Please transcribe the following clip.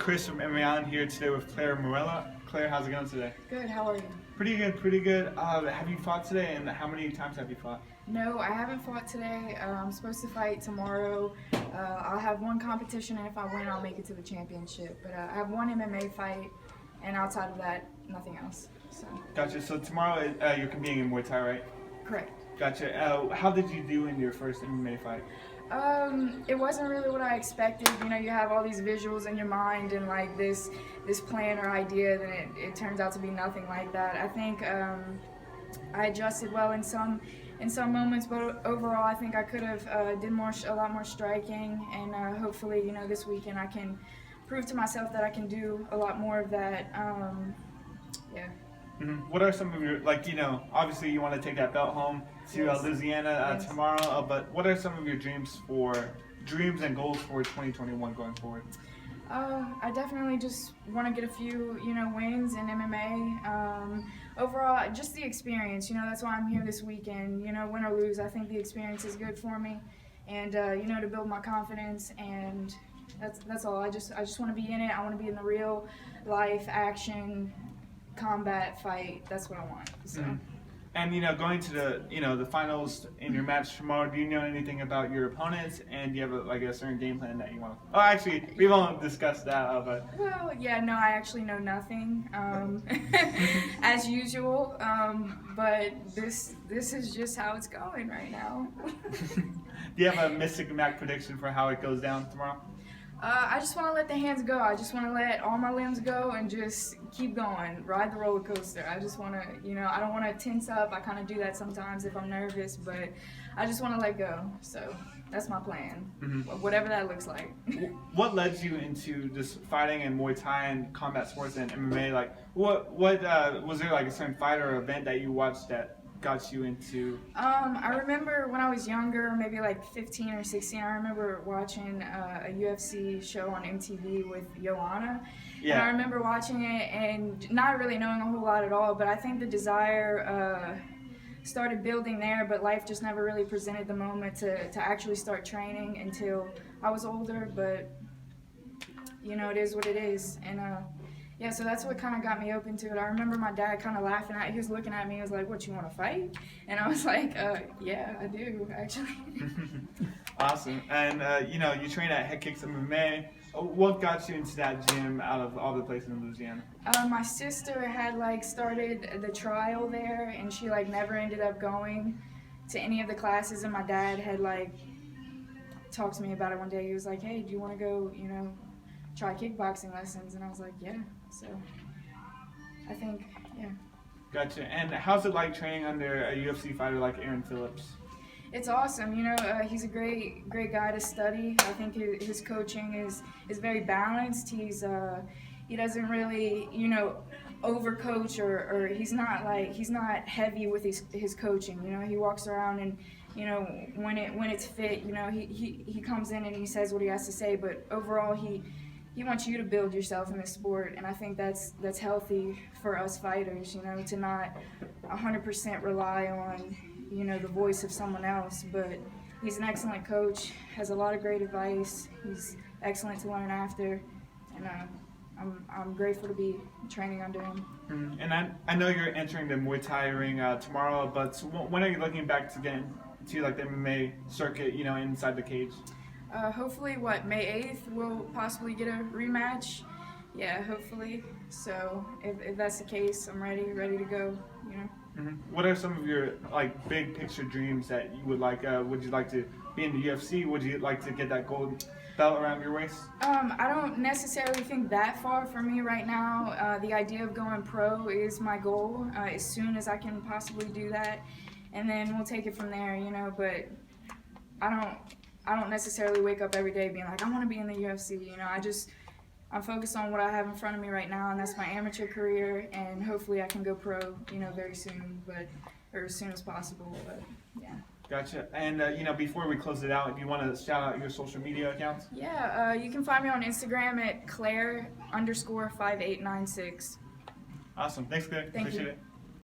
Chris from MMA Island here today with Claire Morella. Claire, how's it going today? Good, how are you? Pretty good, pretty good. Have you fought today, and how many times have you fought? No, I haven't fought today. I'm supposed to fight tomorrow. I'll have one competition, and if I win, I'll make it to the championship. But I have one MMA fight, and outside of that, nothing else. So. Gotcha. So tomorrow you're competing in Muay Thai, right? Correct. Gotcha. How did you do in your first MMA fight? It wasn't really what I expected. You know, you have all these visuals in your mind and like this plan or idea, then it turns out to be nothing like that. I think I adjusted well in some moments, but overall I think I could have did a lot more striking, and hopefully, you know, this weekend I can prove to myself that I can do a lot more of that. Yeah. Mm-hmm. What are some of your, like, you know, obviously you want to take that belt home to Louisiana tomorrow, but what are some of your dreams and goals for 2021 going forward? I definitely just want to get a few, you know, wins in MMA. Overall, just the experience, you know, that's why I'm here this weekend. You know, win or lose, I think the experience is good for me, and you know, to build my confidence, and that's all. I just want to be in it. I want to be in the real life action combat fight. That's what I want. So. Mm-hmm. And you know, going to the finals in your match tomorrow, do you know anything about your opponents, and do you have a certain game plan that you want to? Oh, actually, we won't discuss that. But well, yeah, no, I actually know nothing, as usual. But this is just how it's going right now. Do you have a Mystic Mac prediction for how it goes down tomorrow? I just want to let the hands go. I just want to let all my limbs go and just keep going, ride the roller coaster. I just want to, you know, I don't want to tense up. I kind of do that sometimes if I'm nervous, but I just want to let go. So that's my plan, whatever that looks like. What led you into just fighting in Muay Thai and combat sports and MMA? Like, what was there like a certain fight or event that you watched that got you into? I remember when I was younger, maybe like 15 or 16, I remember watching a UFC show on MTV with Joanna. Yeah. And I remember watching it and not really knowing a whole lot at all, but I think the desire started building there, but life just never really presented the moment to actually start training until I was older. But, you know, it is what it is. And yeah, so that's what kind of got me open to it. I remember my dad kind of laughing at it. He was looking at me. He was like, "What, you want to fight?" And I was like, "Yeah, I do, actually." Awesome. And, you know, you train at Headkicks MMA. What got you into that gym out of all the places in Louisiana? My sister had, like, started the trial there, and she, like, never ended up going to any of the classes. And my dad had, like, talked to me about it one day. He was like, "Hey, do you want to go, you know, try kickboxing lessons?" And I was like, yeah. So I think, yeah. Gotcha. And how's it like training under a UFC fighter like Aaron Phillips? It's awesome. You know, he's a great guy to study. I think his coaching is very balanced. He doesn't really, you know, overcoach or he's not heavy with his coaching. You know, he walks around and, you know, when it's fit, you know, he comes in and he says what he has to say, but overall he wants you to build yourself in this sport, and I think that's healthy for us fighters, you know, to not 100% rely on, you know, the voice of someone else. But he's an excellent coach, has a lot of great advice. He's excellent to learn after, and I'm grateful to be training under him. Mm-hmm. And I know you're entering the Muay Thai ring tomorrow, but when are you looking back to get into like the MMA circuit, you know, inside the cage? Hopefully, May 8th, we'll possibly get a rematch. Yeah, hopefully. So if that's the case, I'm ready to go, you know. Mm-hmm. What are some of your like big picture dreams that you would like? Would you like to be in the UFC? Would you like to get that gold belt around your waist? I don't necessarily think that far for me right now. The idea of going pro is my goal as soon as I can possibly do that, and then we'll take it from there, you know. But I don't necessarily wake up every day being like, I want to be in the UFC, you know. I'm focused on what I have in front of me right now, and that's my amateur career, and hopefully I can go pro, you know, very soon, or as soon as possible, but yeah. Gotcha. And, you know, before we close it out, do you want to shout out your social media accounts? Yeah, you can find me on Instagram at Claire_5896. Awesome. Thanks, Claire. Thank Appreciate you. it.